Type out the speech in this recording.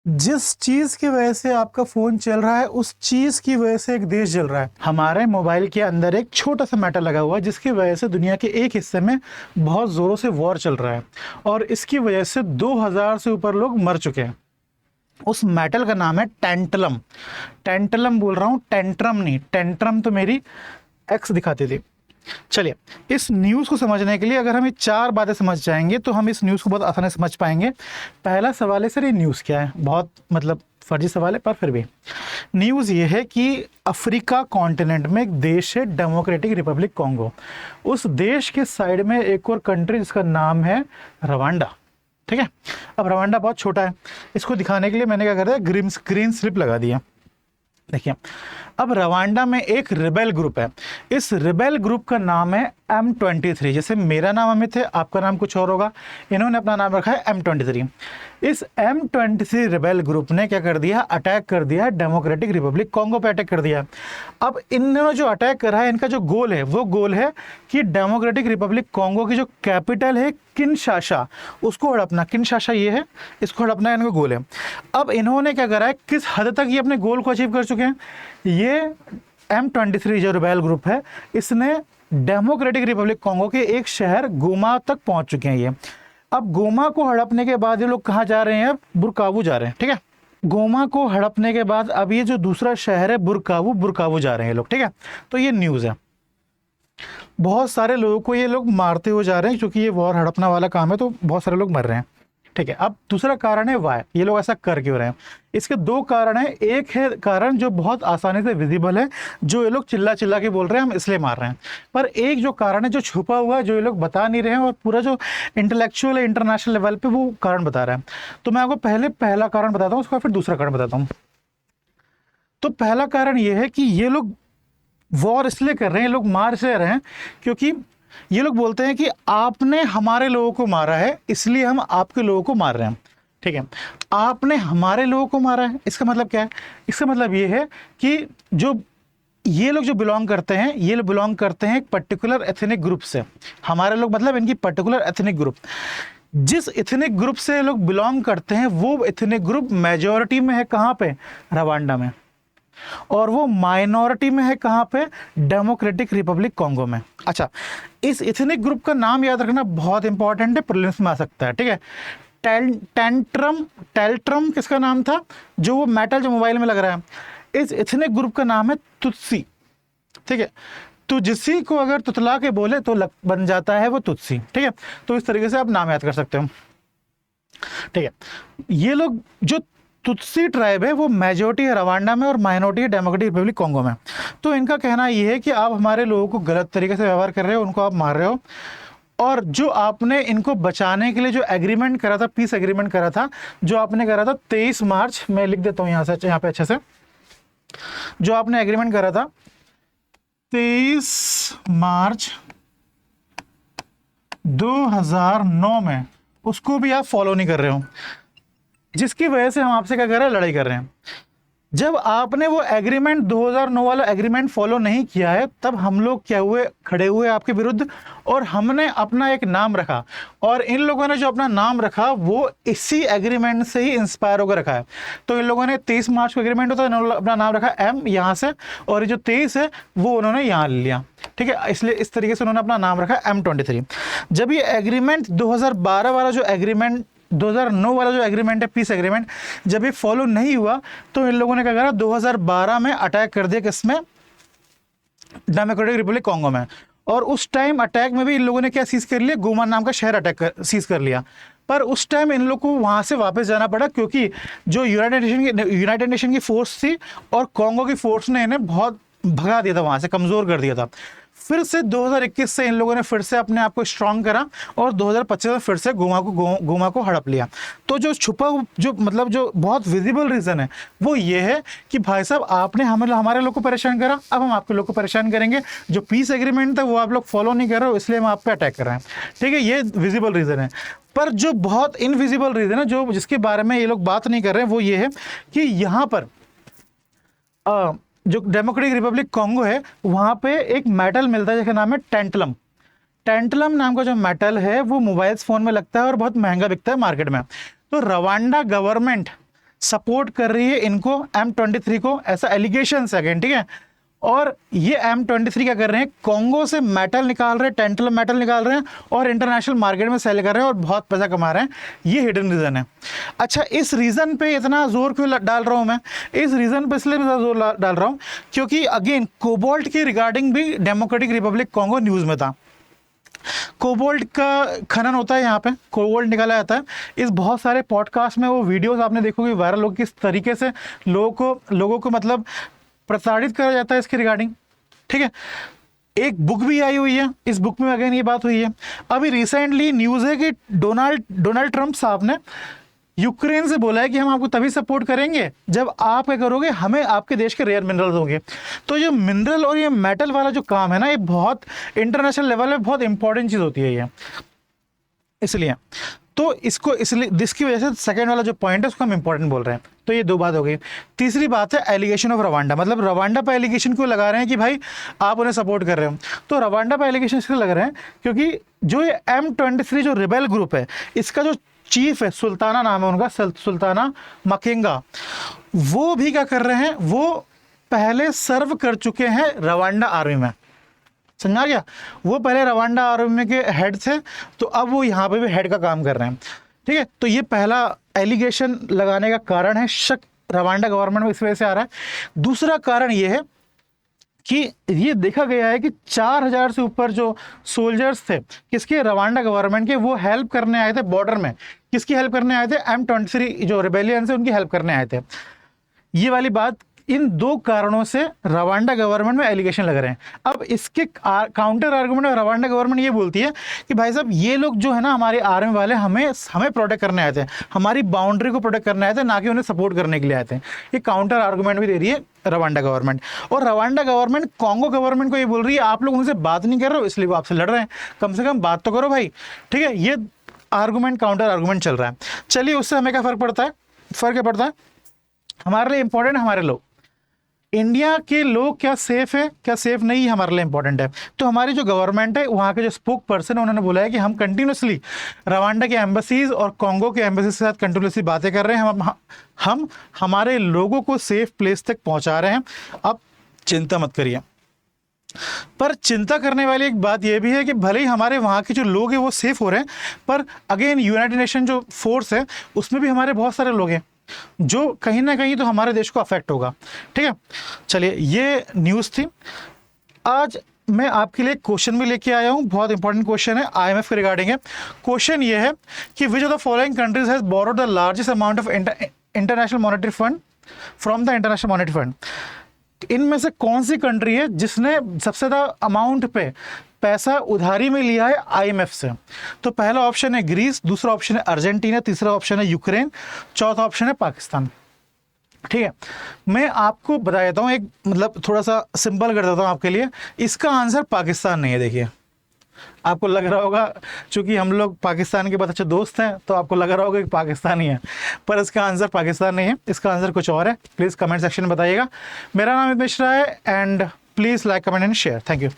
जिस चीज की वजह से आपका फोन चल रहा है उस चीज की वजह से एक देश जल रहा है। हमारे मोबाइल के अंदर एक छोटा सा मेटल लगा हुआ है जिसकी वजह से दुनिया के एक हिस्से में बहुत जोरों से वॉर चल रहा है और इसकी वजह से 2000 से ऊपर लोग मर चुके हैं। उस मेटल का नाम है टेंटलम। टेंटलम बोल रहा हूँ, टेंट्रम नहीं। टेंट्रम तो मेरी एक्स दिखाती थी। चलिए, इस न्यूज़ को समझने के लिए अगर हम ये 4 बातें समझ जाएंगे तो हम इस न्यूज़ को बहुत आसानी से समझ पाएंगे। पहला सवाल है, सर ये न्यूज़ क्या है? बहुत मतलब फर्जी सवाल है, पर फिर भी न्यूज़ ये है कि अफ्रीका कॉन्टिनेंट में एक देश है डेमोक्रेटिक रिपब्लिक कॉन्गो। उस देश के साइड में एक और कंट्री जिसका नाम है रवांडा। ठीक है, अब रवांडा बहुत छोटा है, इसको दिखाने के लिए मैंने क्या कर दिया, ग्रीन स्लिप लगा दिया। देखिए, अब रवांडा में एक रिबेल ग्रुप है। इस रिबेल ग्रुप का नाम है M23। जैसे मेरा नाम अमित है, आपका नाम कुछ और होगा, इन्होंने अपना नाम रखा है M23। इस M23 रिबेल ग्रुप ने क्या कर दिया, अटैक कर दिया डेमोक्रेटिक रिपब्लिक कॉन्गो पे अटैक कर दिया। अब इन्होंने जो अटैक करा है, इनका जो गोल है वो गोल है कि डेमोक्रेटिक रिपब्लिक कॉन्गो की जो कैपिटल है किनशासा, उसको हड़पना। किनशासा ये है, इसको हड़पना इनका गोल है। अब इन्होंने क्या करा है, किस हद तक ये अपने गोल को अचीव कर चुके हैं, ये M23 जो रिबेल ग्रुप है इसने डेमोक्रेटिक रिपब्लिक कॉन्गो के एक शहर गोमा तक पहुंच चुके हैं ये। अब गोमा को हड़पने के बाद ये लोग कहाँ जा रहे हैं, बुरकावू जा रहे हैं। ठीक है, गोमा को हड़पने के बाद अब ये जो दूसरा शहर है बुरकावू जा रहे हैं लोग। ठीक है, तो ये न्यूज़ है। बहुत सारे लोगों को ये लोग मारते हुए जा रहे हैं क्योंकि ये वॉर हड़पना वाला काम है, तो बहुत सारे लोग मर रहे हैं। ठीक है, अब दूसरा कारण है वाई, ये लोग ऐसा कर क्यों रहे हैं। इसके 2 कारण हैं। एक है कारण जो बहुत आसानी से विजिबल है, जो ये लोग चिल्ला चिल्ला के बोल रहे हैं हम इसलिए मार रहे हैं। पर एक जो कारण है जो छुपा हुआ है, जो ये लोग बता नहीं रहे हैं और पूरा जो इंटेलेक्चुअल है इंटरनेशनल लेवल पे वो कारण बता रहा है। तो मैं आपको पहले पहला कारण बताता हूँ, उसके बाद फिर दूसरा कारण बताता हूँ। तो पहला कारण ये है कि ये लोग वॉर इसलिए कर रहे हैं, ये लोग मार इसलिए रहे हैं क्योंकि ये लोग बोलते हैं कि आपने हमारे लोगों को मारा है इसलिए हम आपके लोगों को मार रहे हैं। ठीक है, आपने हमारे लोगों को मारा है, इसका मतलब क्या है? इसका मतलब ये है कि जो ये लोग जो बिलोंग करते हैं, ये लोग बिलोंग करते हैं एक पर्टिकुलर एथनिक ग्रुप से। हमारे लोग मतलब इनकी पर्टिकुलर एथनिक ग्रुप। जिस एथनिक ग्रुप से ये लोग बिलोंग करते हैं वो एथनिक ग्रुप मेजॉरिटी में है कहाँ पे, रवांडा में, और वो माइनॉरिटी में है कहाँ पे, डेमोक्रेटिक रिपब्लिक कॉन्गो में। अच्छा, इस एथनिक ग्रुप का नाम याद रखना बहुत इंपॉर्टेंट है, प्रीलिम्स में आ सकता है। ठीक है, टेल्ट्रम किसका नाम था, जो वो मेटल जो मोबाइल में लग रहा है, इस एथनिक ग्रुप का नाम है तुत्सी। ठीक है, तो जिसी को अगर तुतला के बोले तो बन जाता है वो तुत्सी। ठीक है, तो इस तरीके से आप नाम याद कर सकते हो। ठीक है, ये लोग जो तुत्सी ट्राइब है वो मेजॉरिटी है रवांडा में और माइनॉरिटी है डेमोक्रेटिक रिपब्लिक कॉन्गो में। तो इनका कहना ये है कि आप हमारे लोगों को गलत तरीके से व्यवहार कर रहे हो, उनको आप मार रहे हो, और जो आपने इनको बचाने के लिए जो एग्रीमेंट करा था, पीस एग्रीमेंट करा था, जो आपने करा था 23 मार्च, मैं लिख देता हूँ यहाँ से, यहाँ पे अच्छे से, जो आपने एग्रीमेंट करा था 23 मार्च 2009 में, उसको भी आप फॉलो नहीं कर रहे हो, जिसकी वजह से हम आपसे क्या कर रहे हैं, लड़ाई कर रहे हैं। जब आपने वो एग्रीमेंट 2009 वाला एग्रीमेंट फॉलो नहीं किया है, तब हम लोग क्या हुए, खड़े हुए आपके विरुद्ध, और हमने अपना एक नाम रखा, और इन लोगों ने जो अपना नाम रखा वो इसी एग्रीमेंट से ही इंस्पायर होकर रखा है। तो इन लोगों ने 23 मार्च को एग्रीमेंट होता है, इन्होंने अपना नाम रखा M यहाँ से, और ये जो 23 है वो उन्होंने यहाँ ले लिया। ठीक है, इसलिए इस तरीके से उन्होंने अपना नाम रखा M23। जब ये एग्रीमेंट 2012 वाला जो एग्रीमेंट, 2009 वाला जो एग्रीमेंट है, पीस एग्रीमेंट, जब ये फॉलो नहीं हुआ तो इन लोगों ने क्या करा, 2012 में अटैक कर दिया, किसमें, डेमोक्रेटिक रिपब्लिक कॉन्गो में। और उस टाइम अटैक में भी इन लोगों ने क्या सीज कर लिया, गोमा नाम का शहर सीज कर लिया। पर उस टाइम इन लोग को वहां से वापस जाना पड़ा क्योंकि जो यूनाइटेड नेशन की फोर्स थी और कॉन्गो की फोर्स ने इन्हें बहुत भगा दिया था, वहां से कमजोर कर दिया था। फिर से 2021 से इन लोगों ने फिर से अपने आप को स्ट्रांग करा और 2025 में फिर से गोमा को हड़प लिया। तो जो छुपा, जो मतलब जो बहुत विजिबल रीजन है वो ये है कि भाई साहब आपने हमारे लोग को परेशान करा, अब हम आपके लोग को परेशान करेंगे। जो पीस एग्रीमेंट था वो आप लोग फॉलो नहीं कर रहे हो, इसलिए हम आप पे अटैक कर रहे हैं। ठीक है, ये विजिबल रीजन है। पर जो बहुत इनविजिबल रीजन है, जो जिसके बारे में ये लोग बात नहीं कर रहे हैं, वो ये है कि यहाँ पर जो डेमोक्रेटिक रिपब्लिक कॉन्गो है वहाँ पे एक मेटल मिलता है जिसका नाम है टेंटलम। टेंटलम नाम का जो मेटल है वो मोबाइल फ़ोन में लगता है और बहुत महंगा बिकता है मार्केट में। तो रवांडा गवर्नमेंट सपोर्ट कर रही है इनको M23 को, ऐसा एलिगेशन है अगेन, ठीक है। और ये M23 क्या कर रहे हैं, कॉन्गो से मेटल निकाल रहे हैं, टेंटल मेटल निकाल रहे हैं और इंटरनेशनल मार्केट में सेल कर रहे हैं और बहुत पैसा कमा रहे हैं। ये हिडन रीजन है। अच्छा, इस रीजन पे इतना जोर क्यों डाल रहा हूं मैं? इस रीजन पे इसलिए मैं जोर डाल रहा हूं क्योंकि अगेन कोबाल्ट के रिगार्डिंग भी डेमोक्रेटिक रिपब्लिक कॉन्गो न्यूज में था। कोबाल्ट का खनन होता है यहाँ पे, कोबाल्ट निकाला जाता है। इस बहुत सारे पॉडकास्ट में वो वीडियोस आपने देखोगे वायरल हो, किस तरीके से लोगों को मतलब प्रताड़ित करा जाता है इसके रिगार्डिंग, ठीक है। एक बुक भी आई हुई है, इस बुक में अगेन ये बात हुई है। अभी रिसेंटली न्यूज़ है कि डोनाल्ड ट्रंप साहब ने यूक्रेन से बोला है कि हम आपको तभी सपोर्ट करेंगे जब आप क्या करोगे, हमें आपके देश के रेयर मिनरल्स होंगे। तो ये मिनरल और ये मेटल वाला जो काम है ना, ये बहुत इंटरनेशनल लेवल पे बहुत इंपॉर्टेंट चीज़ होती है ये, इसलिए तो इसको इसलिए जिसकी वजह से सेकंड वाला जो पॉइंट है उसको हम इंपॉर्टेंट बोल रहे हैं। तो ये दो बात हो गई। तीसरी बात है एलिगेशन ऑफ रवांडा, मतलब रवांडा पर एलिगेशन क्यों लगा रहे हैं कि भाई आप उन्हें सपोर्ट कर रहे हो। तो रवांडा पर एलिगेशन इसलिए लग रहे हैं क्योंकि जो ये M23 जो रिबेल ग्रुप है, इसका जो चीफ है, सुल्ताना नाम है उनका, सुल्ताना मकेंगा, वो भी क्या कर रहे हैं, वो पहले सर्व कर चुके हैं रवांडा आर्मी में, समझा गया। वो पहले रवांडा आर्मी के हेड थे, तो अब वो यहाँ पे भी हेड का काम कर रहे हैं, ठीक है। तो ये पहला एलिगेशन लगाने का कारण है, शक रवांडा गवर्नमेंट में इस वजह से आ रहा है। दूसरा कारण ये है कि ये देखा गया है कि 4000 से ऊपर जो सोल्जर्स थे किसके, रवांडा गवर्नमेंट के, वो हेल्प करने आए थे बॉर्डर में। किसकी हेल्प करने आए थे? M23 जो रिबेलियन से उनकी हेल्प करने आए थे। ये वाली बात, इन दो कारणों से रवांडा गवर्नमेंट में एलिगेशन लग रहे हैं। अब इसके काउंटर आर्गुमेंट में रवांडा गवर्नमेंट ये बोलती है कि भाई साहब ये लोग जो है ना, हमारे आर्मी वाले हमें प्रोटेक्ट करने आए थे, हमारी बाउंड्री को प्रोटेक्ट करने आए थे, ना कि उन्हें सपोर्ट करने के लिए आए थे। ये काउंटर आर्गुमेंट भी दे रही है रवांडा गवर्नमेंट। और रवांडा गवर्नमेंट कॉन्गो गवर्नमेंट को ये बोल रही है आप लोग उनसे बात नहीं कर रहे हो इसलिए वो आपसे लड़ रहे हैं, कम से कम बात तो करो भाई, ठीक है। ये आर्गुमेंट काउंटर आर्गुमेंट चल रहा है। चलिए, उससे हमें क्या फर्क पड़ता है? फर्क क्या पड़ता है हमारे लिए? इंपॉर्टेंट हमारे लोग, इंडिया के लोग क्या सेफ है क्या सेफ नहीं है, हमारे लिए इंपॉर्टेंट है। तो हमारी जो गवर्नमेंट है, वहाँ के जो स्पोक पर्सन है, उन्होंने बोला है कि हम कंटिन्यूसली रवांडा के एम्बेसीज और कॉन्गो के एम्बेसीज के साथ कंटिन्यूसली बातें कर रहे हैं, हम हमारे लोगों को सेफ प्लेस तक पहुँचा रहे हैं, अब चिंता मत करिए। पर चिंता करने वाली एक बात यह भी है कि भले ही हमारे वहाँ के जो लोग हैं वो सेफ हो रहे हैं, पर अगेन यूनाइटेड नेशन जो फोर्स है उसमें भी हमारे बहुत सारे लोग हैं जो कहीं ना कहीं तो हमारे देश को अफेक्ट होगा, ठीक है। चलिए, ये न्यूज़ थी। आज मैं आपके लिए क्वेश्चन भी लेके आया हूँ, बहुत इंपॉर्टेंट क्वेश्चन है, IMF के रिगार्डिंग है। क्वेश्चन ये है कि which of the following countries has borrowed the largest amount of international monetary fund from the international monetary fund. इनमें से कौन सी कंट्री है जिसने सबसे ज़्यादा अमाउंट पे पैसा उधारी में लिया है IMF से? तो पहला ऑप्शन है ग्रीस, दूसरा ऑप्शन है अर्जेंटीना, तीसरा ऑप्शन है यूक्रेन, चौथा ऑप्शन है पाकिस्तान, ठीक है। मैं आपको बता देता हूँ, एक मतलब थोड़ा सा सिंपल कर देता हूँ आपके लिए। इसका आंसर पाकिस्तान नहीं है। देखिए, आपको लग रहा होगा, चूंकि हम लोग पाकिस्तान के बहुत अच्छे दोस्त हैं, तो आपको लग रहा होगा कि पाकिस्तान ही है, पर इसका आंसर पाकिस्तान नहीं है, इसका आंसर कुछ और है। प्लीज़ कमेंट सेक्शन में बताइएगा। मेरा नाम अमित मिश्रा है and please like, comment and share. Thank you.